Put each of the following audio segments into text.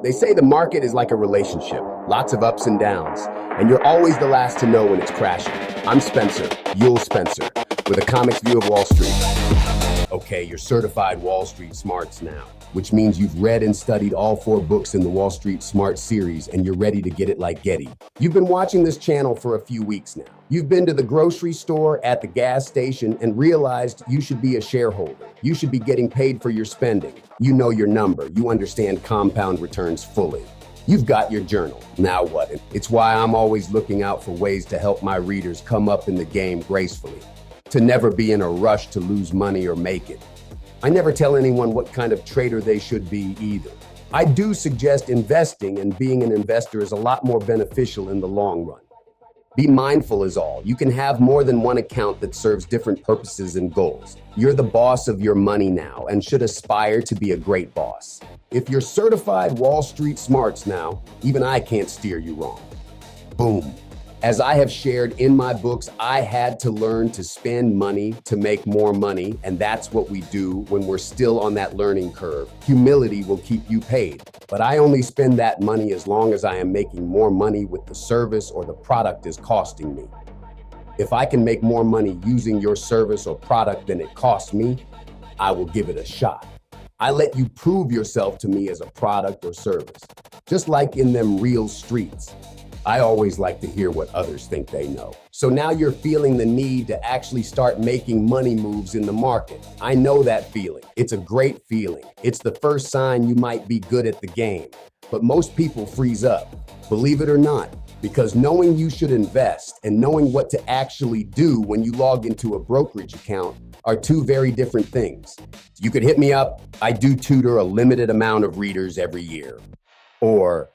They say the market is like a relationship, lots of ups and downs, and you're always the last to know when it's crashing. I'm Spencer, Yule Spencer, with a comics view of Wall Street. Okay, you're certified Wall Street Smarts now, which means you've read and studied all 4 books in the Wall Street Smart series and you're ready to get it like Getty. You've been watching this channel for a few weeks now. You've been to the grocery store, at the gas station, and realized you should be a shareholder. You should be getting paid for your spending. You know your number. You understand compound returns fully. You've got your journal. Now what? It's why I'm always looking out for ways to help my readers come up in the game gracefully, to never be in a rush to lose money or make it. I never tell anyone what kind of trader they should be either. I do suggest investing, and being an investor is a lot more beneficial in the long run. Be mindful is all. You can have more than one account that serves different purposes and goals. You're the boss of your money now and should aspire to be a great boss. If you're certified Wall Street Smarts now, even I can't steer you wrong. Boom. As I have shared in my books, I had to learn to spend money to make more money, and that's what we do when we're still on that learning curve. Humility will keep you paid, but I only spend that money as long as I am making more money with the service or the product is costing me. If I can make more money using your service or product than it costs me, I will give it a shot. I let you prove yourself to me as a product or service, just like in them real streets. I always like to hear what others think they know. So now you're feeling the need to actually start making money moves in the market. I know that feeling. It's a great feeling. It's the first sign you might be good at the game. But most people freeze up, believe it or not, because knowing you should invest and knowing what to actually do when you log into a brokerage account are 2 very different things. You could hit me up. I do tutor a limited amount of readers every year. Or,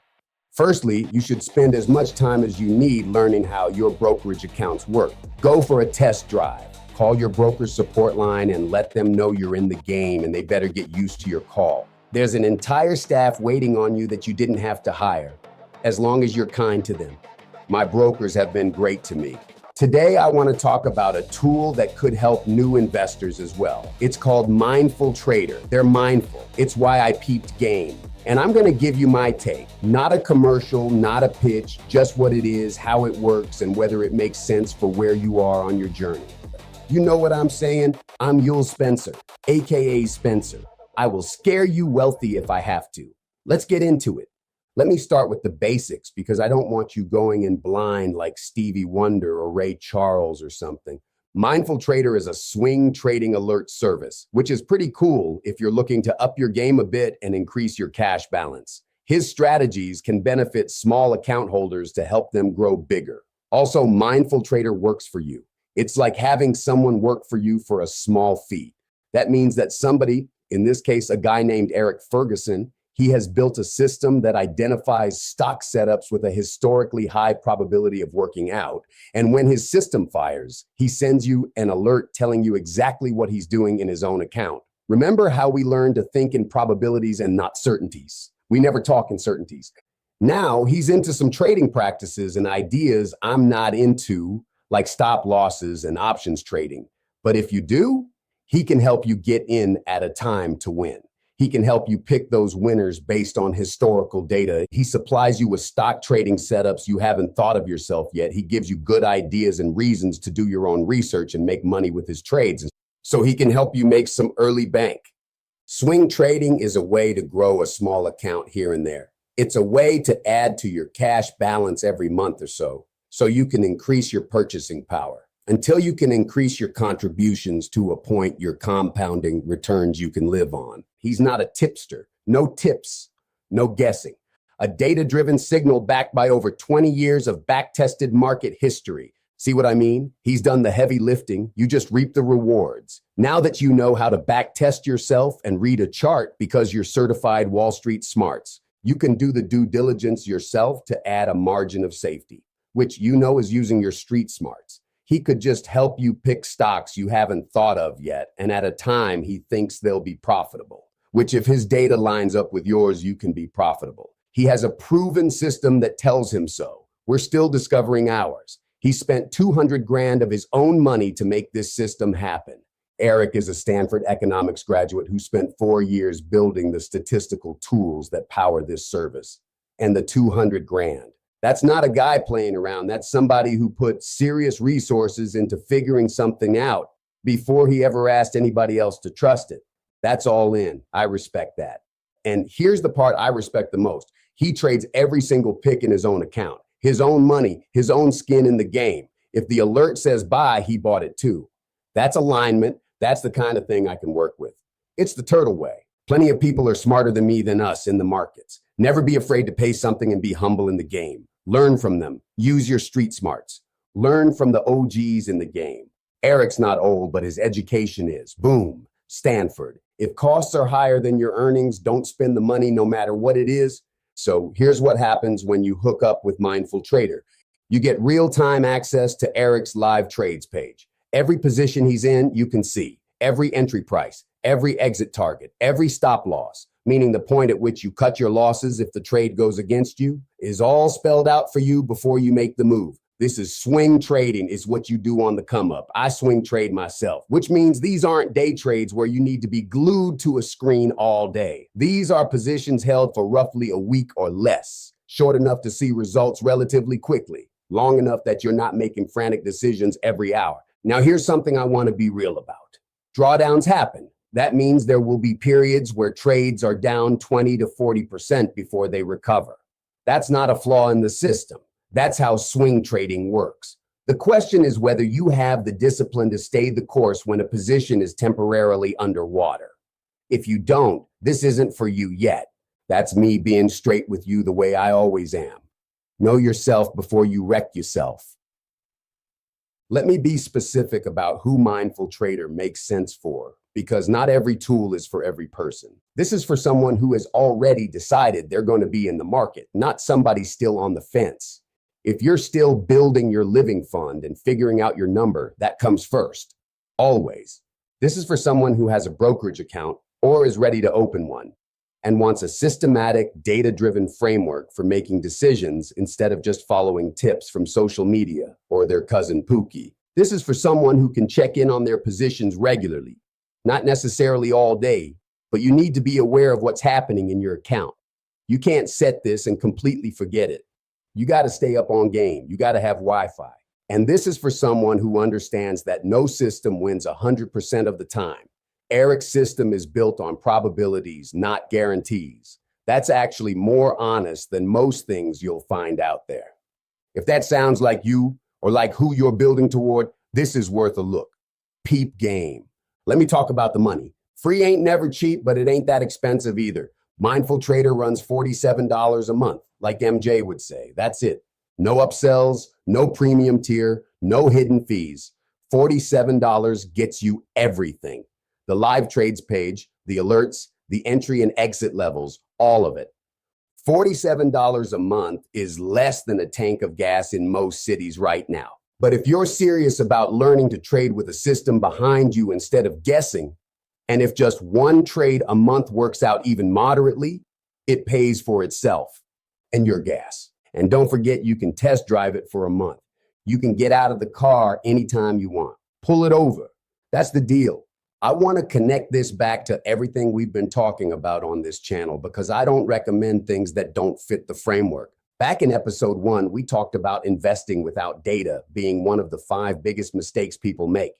firstly, you should spend as much time as you need learning how your brokerage accounts work. Go for a test drive. Call your broker's support line and let them know you're in the game and they better get used to your call. There's an entire staff waiting on you that you didn't have to hire, as long as you're kind to them. My brokers have been great to me. Today, I want to talk about a tool that could help new investors as well. It's called Mindful Trader. They're mindful. It's why I peeped game. And I'm going to give you my take. Not a commercial, not a pitch, just what it is, how it works, and whether it makes sense for where you are on your journey. You know what I'm saying? I'm Yule Spencer, a.k.a. Spencer. I will scare you wealthy if I have to. Let's get into it. Let me start with the basics because I don't want you going in blind like Stevie Wonder or Ray Charles or something. Mindful Trader is a swing trading alert service, which is pretty cool if you're looking to up your game a bit and increase your cash balance. His strategies can benefit small account holders to help them grow bigger. Also, Mindful Trader works for you. It's like having someone work for you for a small fee. That means that somebody, in this case, a guy named Eric Ferguson, he has built a system that identifies stock setups with a historically high probability of working out. And when his system fires, he sends you an alert telling you exactly what he's doing in his own account. Remember how we learned to think in probabilities and not certainties? We never talk in certainties. Now he's into some trading practices and ideas I'm not into, like stop losses and options trading. But if you do, he can help you get in at a time to win. He can help you pick those winners based on historical data. He supplies you with stock trading setups you haven't thought of yourself yet. He gives you good ideas and reasons to do your own research and make money with his trades. So he can help you make some early bank. Swing trading is a way to grow a small account here and there. It's a way to add to your cash balance every month or so you can increase your purchasing power. Until you can increase your contributions to a point you're compounding returns you can live on. He's not a tipster. No tips, no guessing. A data-driven signal backed by over 20 years of back-tested market history. See what I mean? He's done the heavy lifting. You just reap the rewards. Now that you know how to back-test yourself and read a chart because you're certified Wall Street Smarts, you can do the due diligence yourself to add a margin of safety, which you know is using your street smarts. He could just help you pick stocks you haven't thought of yet, and at a time he thinks they'll be profitable, which if his data lines up with yours, you can be profitable. He has a proven system that tells him so. We're still discovering ours. He spent 200 grand of his own money to make this system happen. Eric is a Stanford economics graduate who spent 4 years building the statistical tools that power this service. And the 200 grand. That's not a guy playing around. That's somebody who put serious resources into figuring something out before he ever asked anybody else to trust it. That's all in. I respect that. And here's the part I respect the most. He trades every single pick in his own account, his own money, his own skin in the game. If the alert says buy, he bought it too. That's alignment. That's the kind of thing I can work with. It's the turtle way. Plenty of people are smarter than me than us in the markets. Never be afraid to pay something and be humble in the game. Learn from them. Use your street smarts. Learn from the OGs in the game. Eric's not old, but his education is. Boom. Stanford. If costs are higher than your earnings, don't spend the money no matter what it is. So here's what happens when you hook up with Mindful Trader. You get real-time access to Eric's live trades page. Every position he's in, you can see. Every entry price, every exit target, every stop loss, meaning the point at which you cut your losses if the trade goes against you, is all spelled out for you before you make the move. This is swing trading, is what you do on the come up. I swing trade myself, which means these aren't day trades where you need to be glued to a screen all day. These are positions held for roughly a week or less, short enough to see results relatively quickly, long enough that you're not making frantic decisions every hour. Now, here's something I want to be real about. Drawdowns happen. That means there will be periods where trades are down 20 to 40% before they recover. That's not a flaw in the system. That's how swing trading works. The question is whether you have the discipline to stay the course when a position is temporarily underwater. If you don't, this isn't for you yet. That's me being straight with you the way I always am. Know yourself before you wreck yourself. Let me be specific about who Mindful Trader makes sense for, because not every tool is for every person. This is for someone who has already decided they're going to be in the market, not somebody still on the fence. If you're still building your living fund and figuring out your number, that comes first, always. This is for someone who has a brokerage account or is ready to open one and wants a systematic, data-driven framework for making decisions instead of just following tips from social media or their cousin Pookie. This is for someone who can check in on their positions regularly, not necessarily all day, but you need to be aware of what's happening in your account. You can't set this and completely forget it. You got to stay up on game. You got to have Wi-Fi. And this is for someone who understands that no system wins 100% of the time. Eric's system is built on probabilities, not guarantees. That's actually more honest than most things you'll find out there. If that sounds like you or like who you're building toward, this is worth a look. Peep game. Let me talk about the money. Free ain't never cheap, but it ain't that expensive either. Mindful Trader runs $47 a month, like MJ would say. That's it. No upsells, no premium tier, no hidden fees. $47 gets you everything. The live trades page, the alerts, the entry and exit levels, all of it. $47 a month is less than a tank of gas in most cities right now. But if you're serious about learning to trade with a system behind you instead of guessing, and if just one trade a month works out even moderately, it pays for itself and your gas. And don't forget, you can test drive it for a month. You can get out of the car anytime you want. Pull it over. That's the deal. I want to connect this back to everything we've been talking about on this channel because I don't recommend things that don't fit the framework. Back in episode 1, we talked about investing without data being one of the 5 biggest mistakes people make.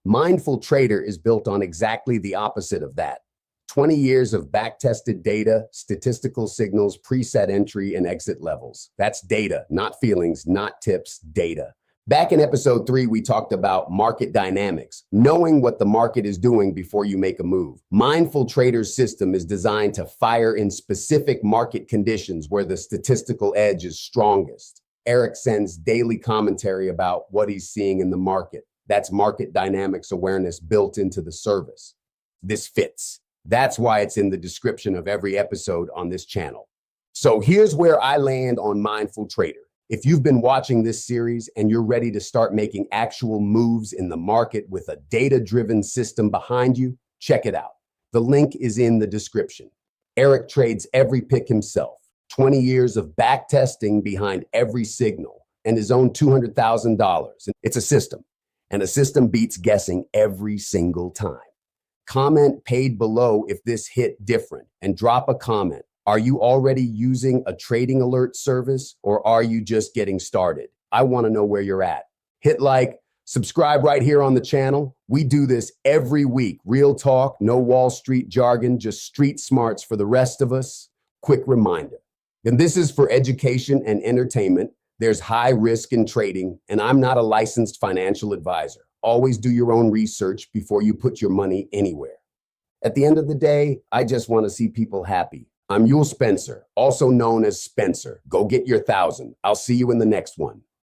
Mindful Trader is built on exactly the opposite of that. 20 years of back-tested data, statistical signals, preset entry, and exit levels. That's data, not feelings, not tips, data. Back in episode 3, we talked about market dynamics, knowing what the market is doing before you make a move. Mindful Trader's system is designed to fire in specific market conditions where the statistical edge is strongest. Eric sends daily commentary about what he's seeing in the market. That's market dynamics awareness built into the service. This fits. That's why it's in the description of every episode on this channel. So here's where I land on Mindful Trader. If you've been watching this series and you're ready to start making actual moves in the market with a data-driven system behind you, check it out. The link is in the description. Eric trades every pick himself, 20 years of back testing behind every signal, and his own $200,000. It's a system. And a system beats guessing every single time. Comment paid below if this hit different and drop a comment. Are you already using a trading alert service or are you just getting started? I want to know where you're at. Hit like, subscribe right here on the channel. We do this every week. Real talk, no Wall Street jargon, just street smarts for the rest of us. Quick reminder. And this is for education and entertainment. There's high risk in trading, and I'm not a licensed financial advisor. Always do your own research before you put your money anywhere. At the end of the day, I just want to see people happy. I'm Yul Spencer, also known as Spencer. Go get your 1,000. I'll see you in the next one.